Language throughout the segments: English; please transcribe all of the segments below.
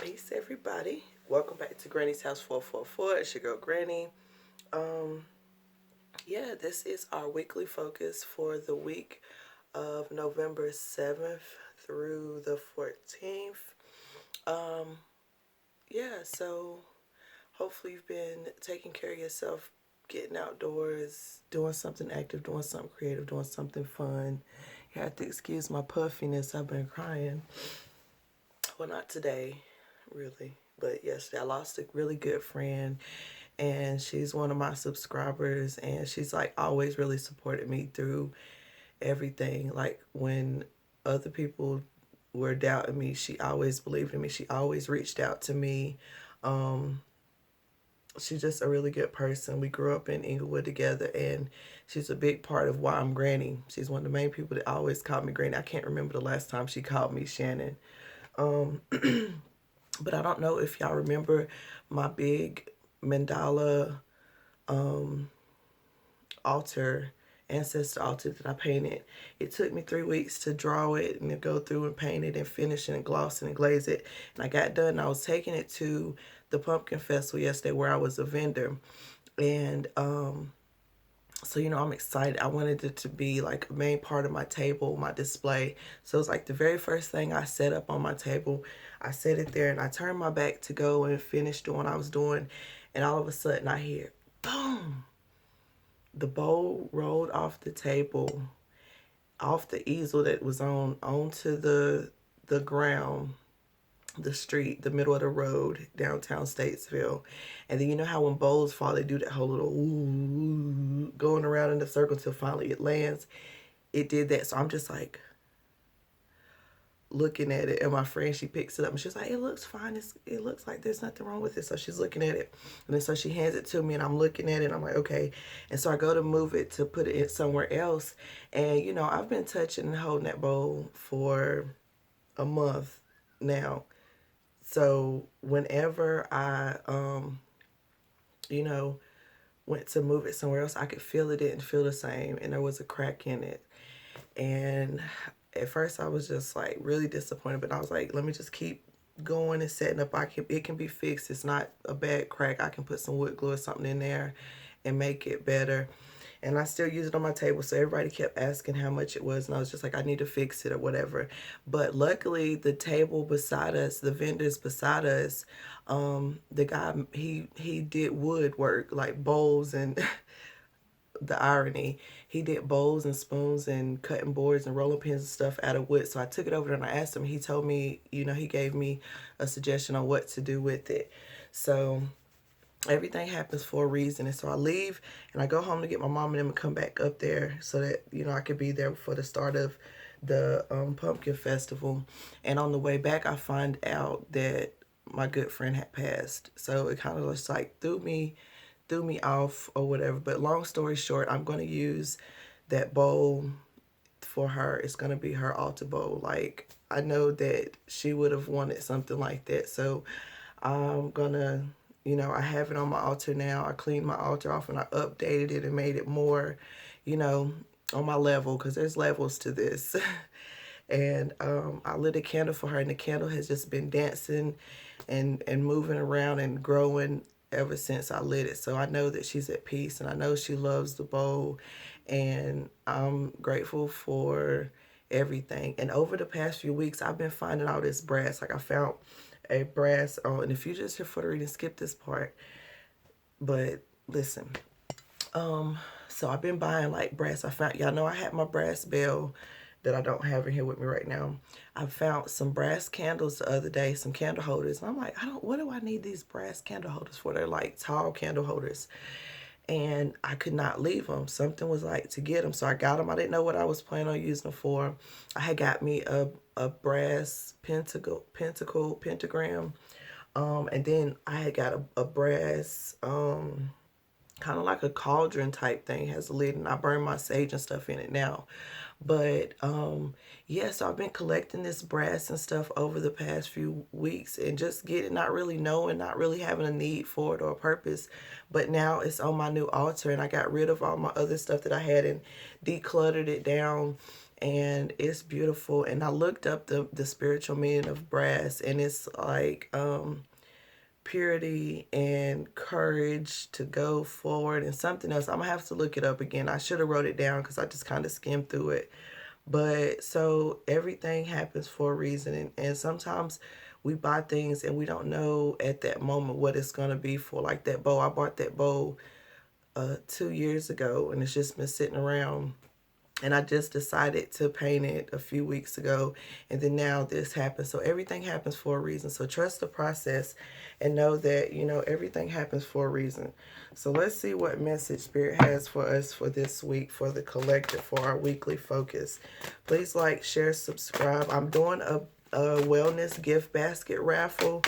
Peace, everybody. Welcome back to Granny's House 444. It's your girl Granny. Um, yeah, this is our weekly focus for the week of November 7th through the 14th. Um, yeah, so hopefully you've been taking care of yourself, getting outdoors, doing something active, doing something creative, doing something fun. You have to excuse my puffiness. I've been crying. Well, not today, really. But yesterday I lost a really good friend, and she's one of my subscribers, and she's like always really supported me through everything. Like when other people were doubting me, she always believed in me. She always reached out to me. Um, she's just a really good person. We grew up in Inglewood together, and she's a big part of why I'm Granny. She's one of the main people that always called me Granny. I can't remember the last time she called me Shannon. Um, but I don't know if y'all remember my big mandala um, altar, ancestor altar that I painted. It took me 3 weeks to draw it and to go through and paint it and finish it and gloss it and glaze it. And I got done. I was taking it to the pumpkin festival yesterday where I was a vendor. And so, I'm excited. I wanted it to be like a main part of my table, my display. So it's like the very first thing I set up on my table. I set it there and I turned my back to go and finish doing what I was doing. And all of a sudden I hear, boom, the bowl rolled off the table, off the easel that was onto the ground, the street, the middle of the road, downtown Statesville. And then you know how when bowls fall, they do that whole little ooh, going around in a circle till finally it lands. It did that. So I'm just like looking at it, and my friend, she picks it up and she's like, it looks fine. It looks like there's nothing wrong with it. So she's looking at it, and then so she hands it to me, and I'm looking at it, and I'm like, okay. And so I go to move it to put it in somewhere else, and I've been touching and holding that bowl for a month now. So whenever I you know went to move it somewhere else, I could feel it didn't feel the same, and there was a crack in it. And at first I was just like really disappointed, but I was like, let me just keep going and setting up. It can be fixed. It's not a bad crack. I can put some wood glue or something in there and make it better. And I still use it on my table, so everybody kept asking how much it was, and I was just like, I need to fix it or whatever. But luckily, the table beside us, the vendors beside us, the guy, he did woodwork, like bowls and the irony, he did bowls and spoons and cutting boards and rolling pins and stuff out of wood. So I took it over there and I asked him. He told me, he gave me a suggestion on what to do with it. So everything happens for a reason. And so I leave and I go home to get my mom and them and come back up there so that I could be there for the start of the pumpkin festival. And on the way back, I find out that my good friend had passed. So it kind of just like threw me off or whatever. But long story short, I'm going to use that bowl for her. It's going to be her altar bowl. Like, I know that she would have wanted something like that. So I'm going to, I have it on my altar now. I cleaned my altar off and I updated it and made it more, on my level, because there's levels to this. And I lit a candle for her, and the candle has just been dancing and moving around and growing ever since I lit it. So I know that she's at peace, and I know she loves the bowl, and I'm grateful for everything. And over the past few weeks, I've been finding all this brass. Like I found a brass, and if you just here for the reading, skip this part. But listen, so I've been buying like brass. Y'all know I had my brass bell that I don't have in here with me right now. I found some brass candles the other day, some candle holders. And I'm like, what do I need these brass candle holders for? They're like tall candle holders. And I could not leave them. Something was like to get them. So I got them. I didn't know what I was planning on using them for. I had got me a brass pentagram. And then I had got a brass, kind of like a cauldron type thing, has a lid, and I burn my sage and stuff in it now. But yeah, so I've been collecting this brass and stuff over the past few weeks and just not really knowing, not really having a need for it or a purpose. But now it's on my new altar, and I got rid of all my other stuff that I had and decluttered it down and it's beautiful. And I looked up the spiritual meaning of brass, and it's like purity and courage to go forward, and something else. I'm gonna have to look it up again. I should have wrote it down because I just kind of skimmed through it. But so everything happens for a reason, and sometimes we buy things and we don't know at that moment what it's gonna be for. Like that bow, I bought that bow 2 years ago, and it's just been sitting around, and I just decided to paint it a few weeks ago, and then now this happens. So everything happens for a reason. So trust the process and know that, you know, everything happens for a reason. So let's see what message Spirit has for us for this week, for the collective, for our weekly focus. Please like, share, subscribe. I'm doing a wellness gift basket raffle.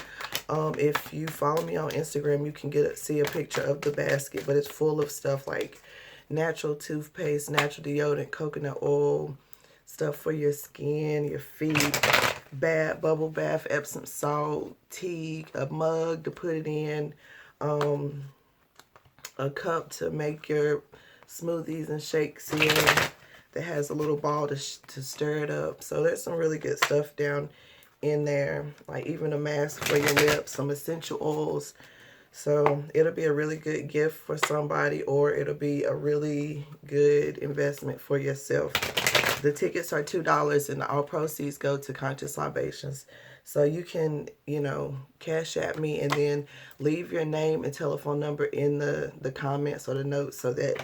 If you follow me on Instagram, you can see a picture of the basket, but it's full of stuff like natural toothpaste, natural deodorant, coconut oil, stuff for your skin, your feet, bubble bath, Epsom salt, tea, a mug to put it in, a cup to make your smoothies and shakes in, that has a little ball to stir it up. So there's some really good stuff down in there, like even a mask for your lips, some essential oils. So it'll be a really good gift for somebody, or it'll be a really good investment for yourself. The tickets are $2, and all proceeds go to Conscious Libations. So you can, you know, cash at me and then leave your name and telephone number in the comments or the notes, so that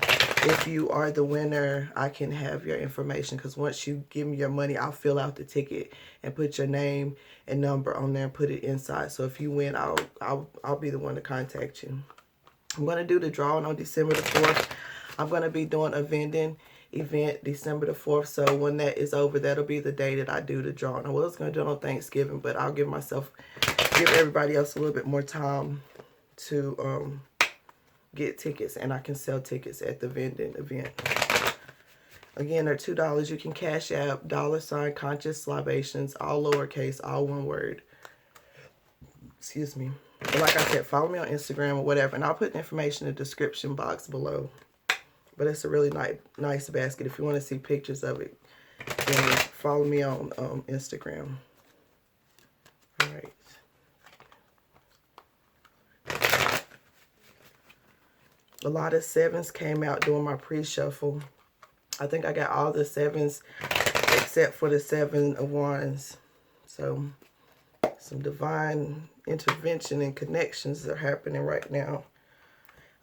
if you are the winner, I can have your information. Because once you give me your money, I'll fill out the ticket and put your name and number on there and put it inside. So if you win, I'll be the one to contact you. I'm going to do the drawing on December the 4th. I'm going to be doing a vending event December the 4th. So when that is over, that'll be the day that I do the drawing. I was going to do it on Thanksgiving, but I'll give everybody else a little bit more time to get tickets, and I can sell tickets at the vending event. Again, they're $2. You can cash out $ Conscious Libations, all lowercase, all one word. Excuse me. But like I said, follow me on Instagram or whatever, and I'll put the information in the description box below. But it's a really nice basket. If you want to see pictures of it, then follow me on Instagram. All right. A lot of 7s came out during my pre-shuffle. I think I got all the 7s except for the 7 of Wands. So some divine intervention and connections are happening right now.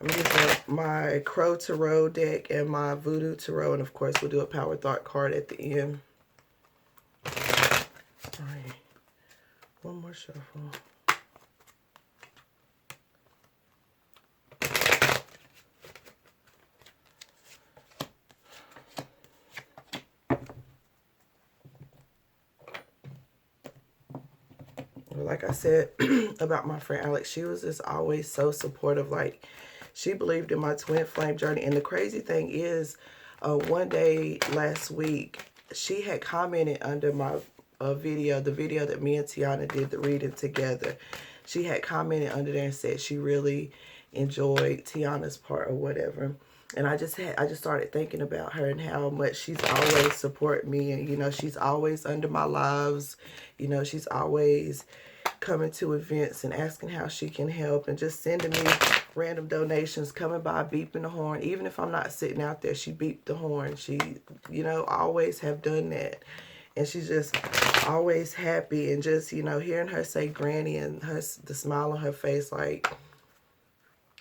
I'm using my Crow Tarot deck and my Voodoo Tarot, and of course we'll do a Power Thought card at the end. All right, one more shuffle. Like I said about my friend Alex, she was just always so supportive. Like, she believed in my twin flame journey. And the crazy thing is, one day last week, she had commented under my video, the video that me and Tiana did the reading together. She had commented under there and said she really enjoyed Tiana's part or whatever. And I just started thinking about her and how much she's always supported me. And, you know, she's always under my lives. You know, she's always coming to events and asking how she can help, and just sending me random donations, coming by, beeping the horn. Even if I'm not sitting out there, she beeped the horn. She, you know, always have done that. And she's just always happy, and just, you know, hearing her say granny and the smile on her face, like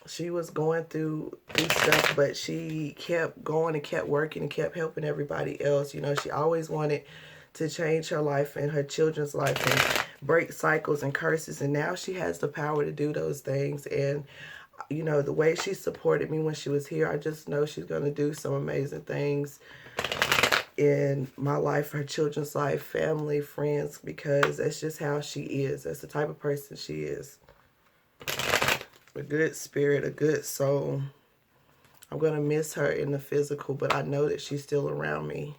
she was going through stuff, but she kept going and kept working and kept helping everybody else. You know, she always wanted to change her life and her children's life and break cycles and curses, and now she has the power to do those things. And, you know, the way she supported me when she was here, I just know she's going to do some amazing things in my life, her children's life, family, friends, because that's just how she is. That's the type of person she is. A good spirit, a good soul. I'm going to miss her in the physical, but I know that she's still around me.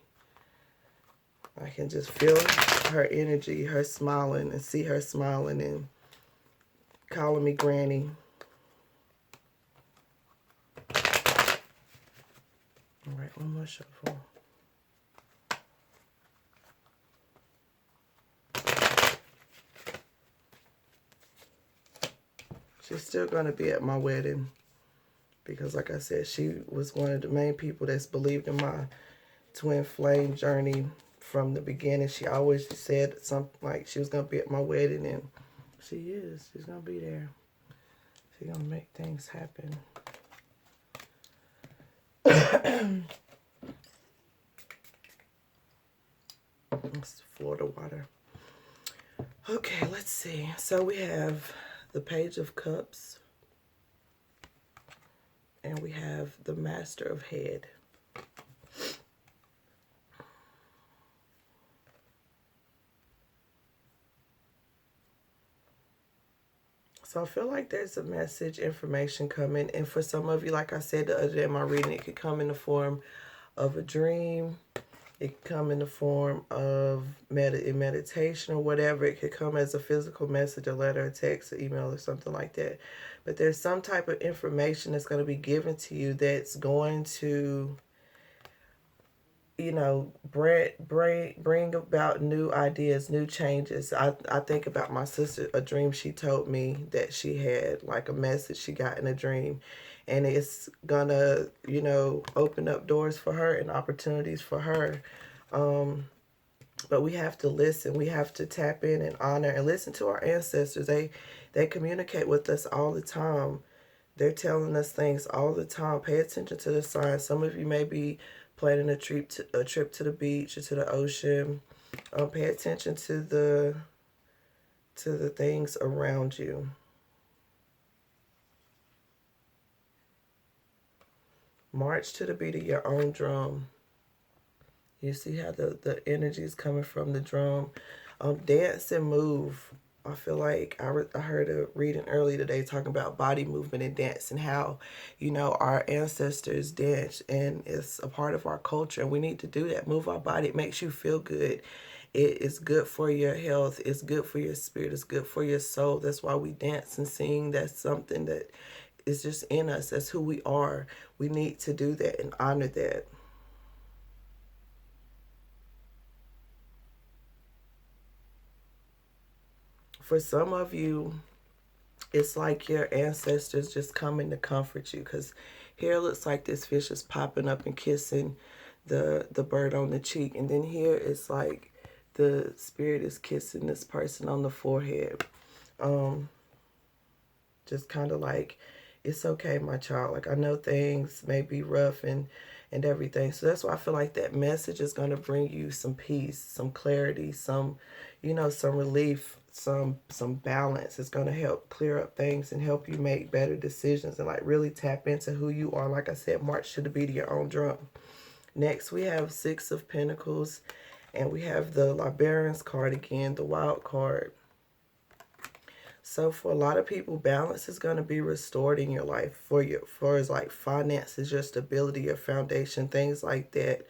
I can just feel her energy, her smiling, and see her smiling and calling me granny. All right, one more shuffle. She's still going to be at my wedding because, like I said, she was one of the main people that's believed in my twin flame journey from the beginning. She always said something like she was going to be at my wedding, and she is. She's going to be there. She's going to make things happen. It's Florida water. Okay, let's see. So we have the Page of Cups. And we have the Master of Head. So I feel like there's a message, information coming. And for some of you, like I said the other day in my reading, it could come in the form of a dream. It could come in the form of meditation or whatever. It could come as a physical message, a letter, a text, an email, or something like that. But there's some type of information that's going to be given to you that's going to, you know, bring about new ideas, new changes. I think about my sister, a dream she told me that she had, like a message she got in a dream. And it's gonna, you know, open up doors for her and opportunities for her. But we have to listen. We have to tap in and honor and listen to our ancestors. They communicate with us all the time. They're telling us things all the time. Pay attention to the signs. Some of you may be planning a trip to the beach or to the ocean. Pay attention to the things around you. March to the beat of your own drum. You see how the energy is coming from the drum. Dance and move. I feel like I heard a reading earlier today talking about body movement and dance and how, you know, our ancestors danced and it's a part of our culture. And we need to do that. Move our body. It makes you feel good. It is good for your health. It's good for your spirit. It's good for your soul. That's why we dance and sing. That's something that is just in us. That's who we are. We need to do that and honor that. For some of you, it's like your ancestors just coming to comfort you, because here it looks like this fish is popping up and kissing the bird on the cheek, and then here it's like the spirit is kissing this person on the forehead. Just kind of like, it's okay, my child. Like, I know things may be rough and everything. So that's why I feel like that message is going to bring you some peace, some clarity, some, you know, some relief, some balance. It's going to help clear up things and help you make better decisions and like really tap into who you are. Like I said, march to the beat of your own drum. Next, we have Six of Pentacles, and we have the Librarian's card again, the Wild card. So for a lot of people, balance is going to be restored in your life for as like finances, your stability, your foundation, things like that.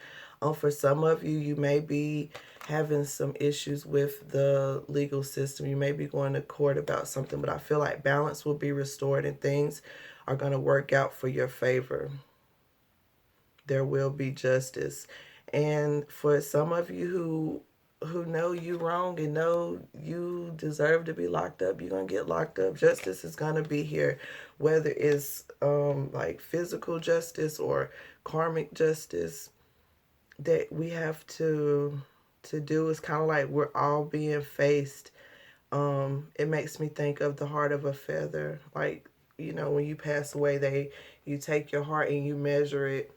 For some of you, you may be having some issues with the legal system. You may be going to court about something, but I feel like balance will be restored and things are going to work out for your favor. There will be justice. And for some of you who know you wrong and know you deserve to be locked up, you're going to get locked up. Justice is going to be here, whether it's like physical justice or karmic justice. That we have to do is kind of like we're all being faced. It makes me think of the heart of a feather. Like, you know, when you pass away, you take your heart and you measure it.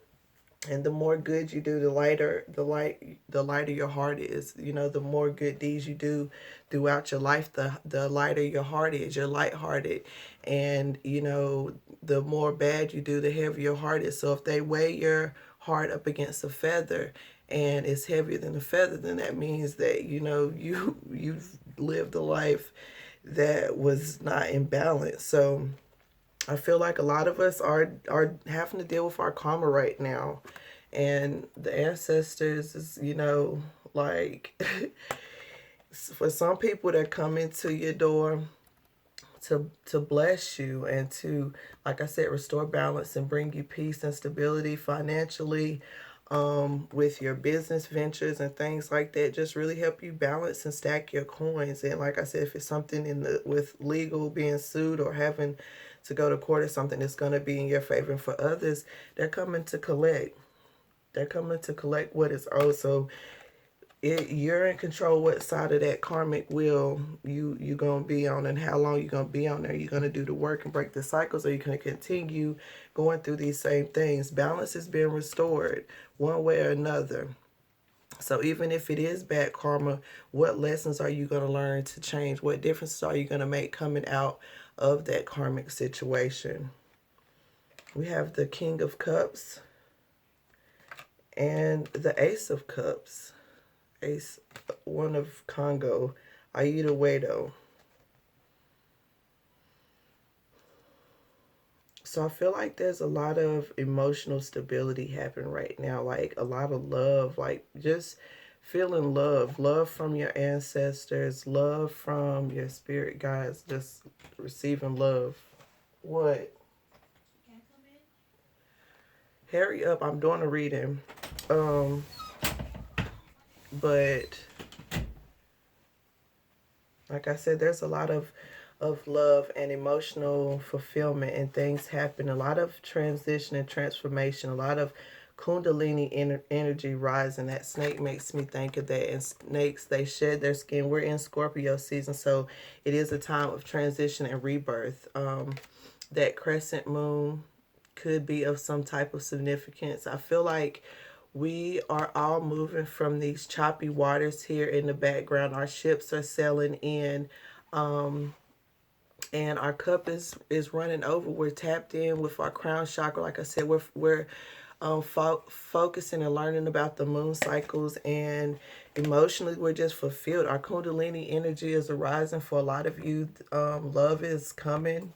And the more good you do, the lighter your heart is. You know, the more good deeds you do throughout your life, the lighter your heart is. You're lighthearted. And, you know, the more bad you do, the heavier your heart is. So if they weigh your heart up against a feather and it's heavier than a feather, then that means that, you know, you've lived a life that was not in balance. So I feel like a lot of us are having to deal with our karma right now. And the ancestors is, you know, like, for some people that come into your door to bless you and to, like I said, restore balance and bring you peace and stability financially. with your business ventures and things like that. Just really help you balance and stack your coins. And like I said, if it's something with legal, being sued or having to go to court or something that's going to be in your favor. And for others, they're coming to collect. They're coming to collect what is owed. So you're in control what side of that karmic wheel you gonna be on, and how long you're gonna be on there. You're gonna do the work and break the cycles, or you're gonna continue going through these same things. Balance is being restored one way or another. So even if it is bad karma, what lessons are you going to learn to change? What differences are you going to make coming out of that karmic situation? We have the King of Cups and the Ace of Cups. Ace, one of Congo, Aida Wedo. So I feel like there's a lot of emotional stability happening right now. Like a lot of love, like just feeling love. Love from your ancestors, love from your spirit guides, just receiving love. What? Hurry up, I'm doing a reading. But like I said, there's a lot of love and emotional fulfillment and things happen. A lot of transition and transformation. A lot of kundalini energy rising. That snake makes me think of that. And snakes, they shed their skin. We're in Scorpio season, so it is a time of transition and rebirth. That crescent moon could be of some type of significance. I feel like we are all moving from these choppy waters here in the background. Our ships are sailing in, and our cup is running over. We're tapped in with our crown chakra. Like I said, we're focusing and learning about the moon cycles, and emotionally we're just fulfilled. Our kundalini energy is arising for a lot of you. Love is coming.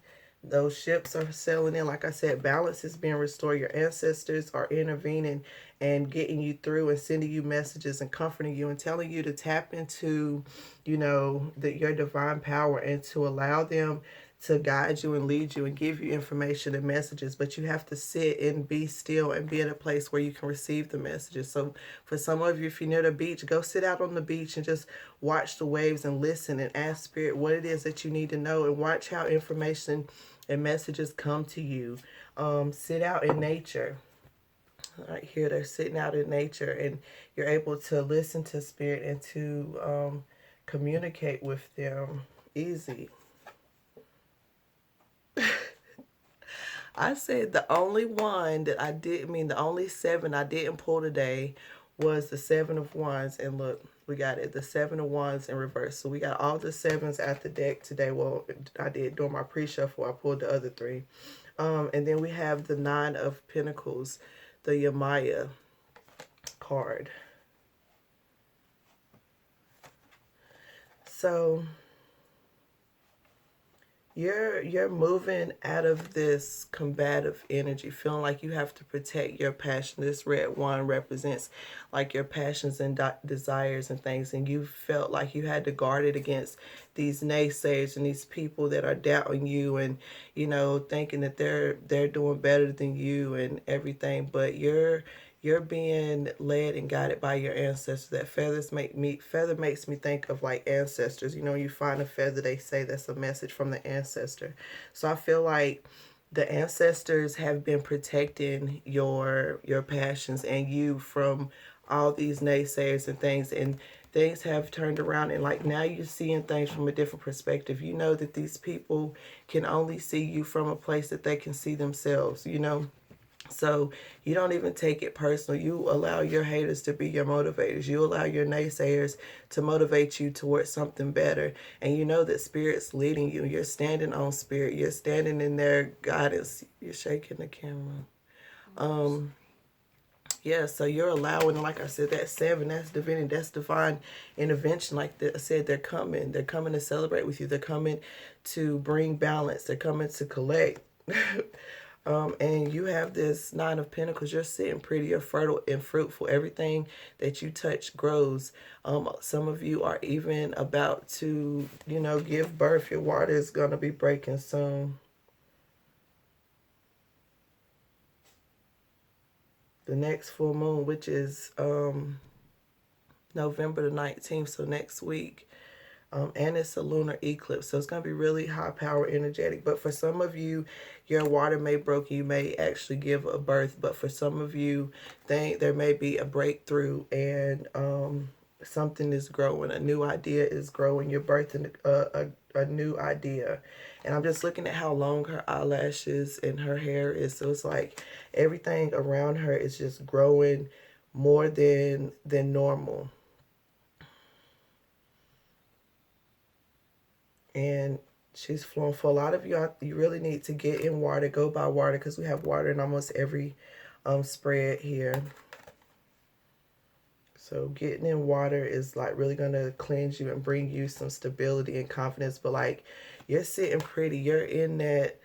Those ships are sailing in. Like I said, balance is being restored. Your ancestors are intervening and getting you through and sending you messages and comforting you and telling you to tap into, your divine power, and to allow them to guide you and lead you and give you information and messages. But you have to sit and be still and be in a place where you can receive the messages. So for some of you, if you're near the beach, go sit out on the beach and just watch the waves and listen and ask Spirit what it is that you need to know, and watch how information and messages come to you. Sit out in nature. Right here, they're sitting out in nature, and you're able to listen to Spirit and to communicate with them easy. I said the only one that I didn't mean, the only 7 I didn't pull today was the 7 of Wands. And look, we got it, the 7 of Wands in reverse. So we got all the 7s at the deck today. Well, I did during my pre-shuffle. I pulled the other 3. And then we have the 9 of Pentacles, the Yamaya card. So you're moving out of this combative energy, feeling like you have to protect your passion. This red one represents like your passions and desires and things, and you felt like you had to guard it against these naysayers and these people that are doubting you and thinking that they're doing better than you and everything. But you're being led and guided by your ancestors. That feather makes me think of like ancestors. You find a feather, they say that's a message from the ancestor. So I feel like the ancestors have been protecting your passions and you from all these naysayers and things have turned around, and like now you're seeing things from a different perspective. You know that these people can only see you from a place that they can see themselves, So you don't even take it personal. You allow your haters to be your motivators. You allow your naysayers to motivate you towards something better. And you know that Spirit's leading you. You're standing on Spirit. You're standing in their guidance. You're shaking the camera. Yeah, so you're allowing, like I said, that 7, that's divinity, that's divine intervention. Like I said, they're coming. They're coming to celebrate with you. They're coming to bring balance. They're coming to collect. And you have this 9 of Pentacles. You're sitting pretty, you're fertile and fruitful. Everything that you touch grows. Some of you are even about to, give birth. Your water is going to be breaking soon. the next full moon, which is November the 19th, so next week. And it's a lunar eclipse, so it's going to be really high power energetic. But for some of you, your water may broke, you may actually give a birth. But for some of you, there may be a breakthrough, and something is growing, a new idea is growing. You're birthing a new idea. And I'm just looking at how long her eyelashes and her hair is, so it's like everything around her is just growing more than normal. And she's flowing. For a lot of you, you really need to get in water, go by water, because we have water in almost every spread here. So getting in water is like really going to cleanse you and bring you some stability and confidence. But like, you're sitting pretty, you're in that,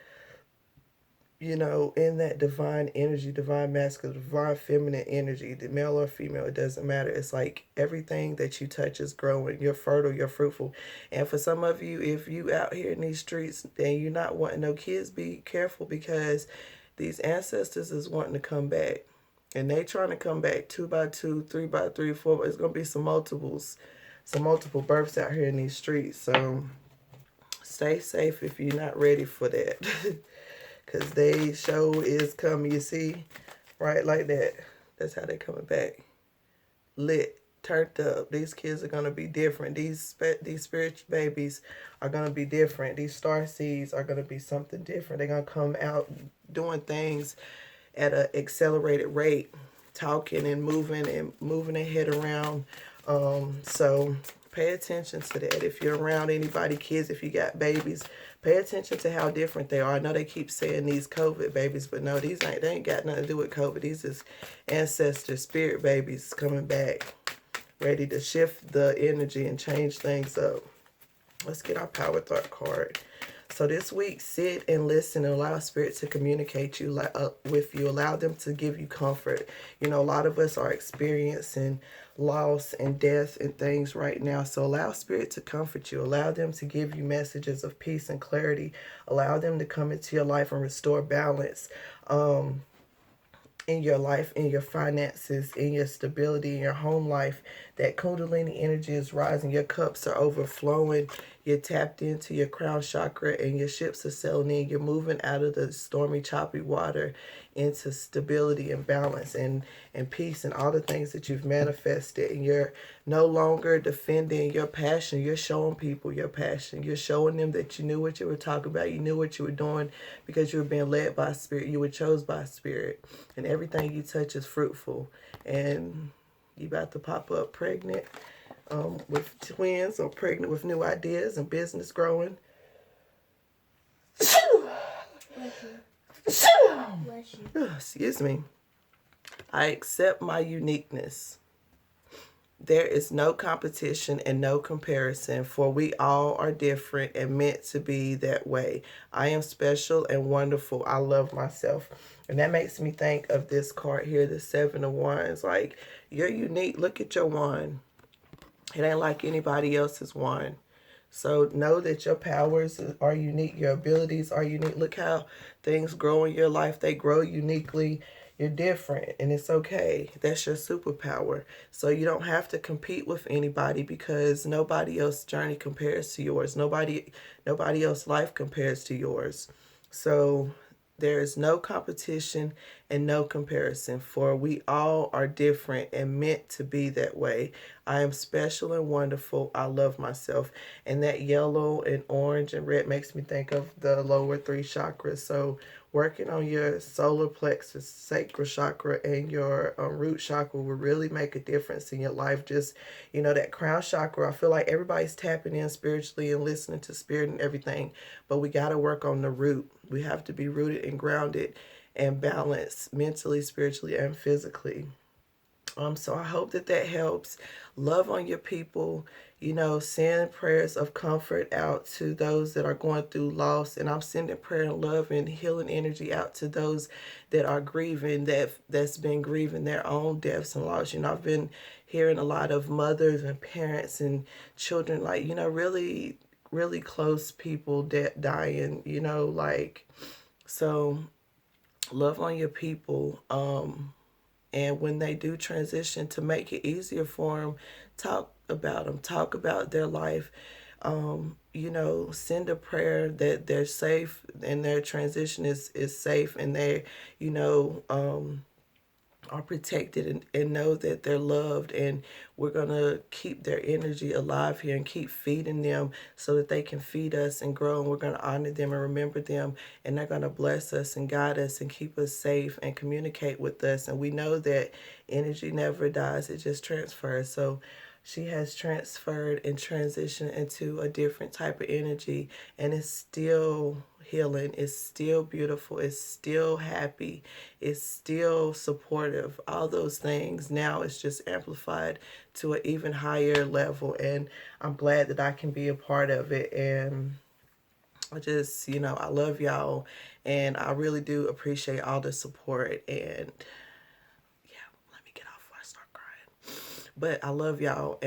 you know, in that divine energy, divine masculine, divine feminine energy, the male or female, it doesn't matter. It's like everything that you touch is growing. You're fertile, you're fruitful. And for some of you, if you out here in these streets and you're not wanting no kids, be careful, because these ancestors is wanting to come back. And they trying to come back 2 by 2, 3 by 3, 4. But it's going to be some multiple births out here in these streets. So stay safe if you're not ready for that. Because they show is coming, you see? Right, like that. That's how they coming back. Lit, turned up. These kids are going to be different. These spiritual babies are going to be different. These star seeds are going to be something different. They're going to come out doing things at an accelerated rate, talking and moving their head around. So pay attention to that. If you're around anybody, kids, if you got babies, pay attention to how different they are. I know they keep saying these COVID babies, but no, they ain't got nothing to do with COVID. These is ancestor spirit babies coming back, ready to shift the energy and change things up. Let's get our Power Thought card. So this week, sit and listen and allow Spirit to communicate with you. Allow them to give you comfort. You know, a lot of us are experiencing loss and death and things right now. So allow Spirit to comfort you. Allow them to give you messages of peace and clarity. Allow them to come into your life and restore balance in your life, in your finances, in your stability, in your home life. That Kundalini energy is rising. Your cups are overflowing. You're tapped into your crown chakra and your ships are sailing in. You're moving out of the stormy, choppy water into stability and balance and peace and all the things that you've manifested. And you're no longer defending your passion. You're showing people your passion. You're showing them that you knew what you were talking about. You knew what you were doing because you were being led by Spirit. You were chosen by Spirit. And everything you touch is fruitful. And you about to pop up pregnant with twins, or pregnant with new ideas and business growing. Excuse me. I accept my uniqueness. There is no competition and no comparison, for we all are different and meant to be that way. I am special and wonderful. I love myself. And that makes me think of this card here, the 7 of Wands. Like, you're unique. Look at your wand. It ain't like anybody else's wand. So know that your powers are unique. Your abilities are unique. Look how things grow in your life. They grow uniquely. You're different, and it's okay. That's your superpower. So you don't have to compete with anybody, because nobody else's journey compares to yours. Nobody else's life compares to yours. So there is no competition and no comparison, for we all are different and meant to be that way. I am special and wonderful. I love myself. And that yellow and orange and red makes me think of the lower 3 chakras. So working on your solar plexus, sacral chakra, and your root chakra will really make a difference in your life. Just, you know, that crown chakra, I feel like everybody's tapping in spiritually and listening to Spirit and everything, but we got to work on the root. We have to be rooted and grounded and balanced mentally, spiritually, and physically. So I hope that helps. Love on your people. You know, send prayers of comfort out to those that are going through loss. And I'm sending prayer and love and healing energy out to those that are grieving, that's been grieving their own deaths and loss. You know, I've been hearing a lot of mothers and parents and children, like, you know, really, really close people dying, you know, like, so love on your people. And when they do transition, to make it easier for them, talk about them, talk about their life. You know, send a prayer that they're safe and their transition is safe, and they, you know, are protected, and know that they're loved, and we're going to keep their energy alive here and keep feeding them so that they can feed us and grow, and we're going to honor them and remember them, and they're going to bless us and guide us and keep us safe and communicate with us. And we know that energy never dies, it just transfers. So she has transferred and transitioned into a different type of energy, and it's still healing, it's still beautiful, it's still happy, it's still supportive. All those things now it's just amplified to an even higher level, and I'm glad that I can be a part of it. And I just, you know, I love y'all, and I really do appreciate all the support. And yeah, let me get off before I start crying. But I love y'all.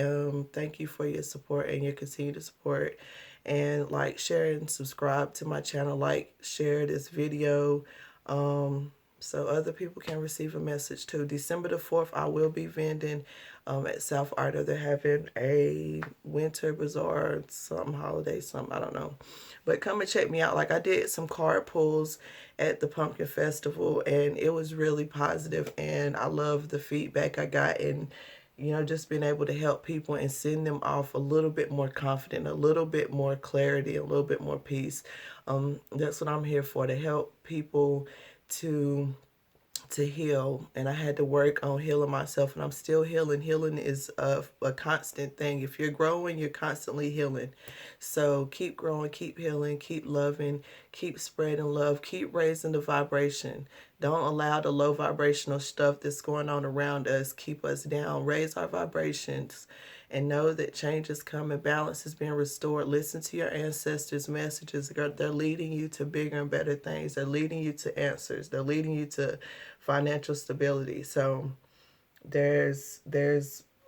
Thank you for your support and your continued support. And like, share, and subscribe to my channel. Like, share this video, so other people can receive a message too. December the 4th, I will be vending at South Arta. They're having a winter bazaar, some holiday, something, I don't know. But come and check me out. Like, I did some card pulls at the Pumpkin Festival, and it was really positive, and I love the feedback I got, and you know, just being able to help people and send them off a little bit more confident, a little bit more clarity, a little bit more peace. That's what I'm here for, to help people to heal. And I had to work on healing myself, and I'm still healing. Healing is a constant thing. If you're growing, you're constantly healing. So keep growing, keep healing, keep loving, keep spreading love, keep raising the vibration. Don't allow the low vibrational stuff that's going on around us keep us down. Raise our vibrations and know that change is coming. Balance is being restored. Listen to your ancestors' messages. They're leading you to bigger and better things. They're leading you to answers. They're leading you to financial stability. So there's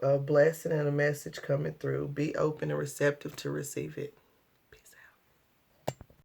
a blessing and a message coming through. Be open and receptive to receive it.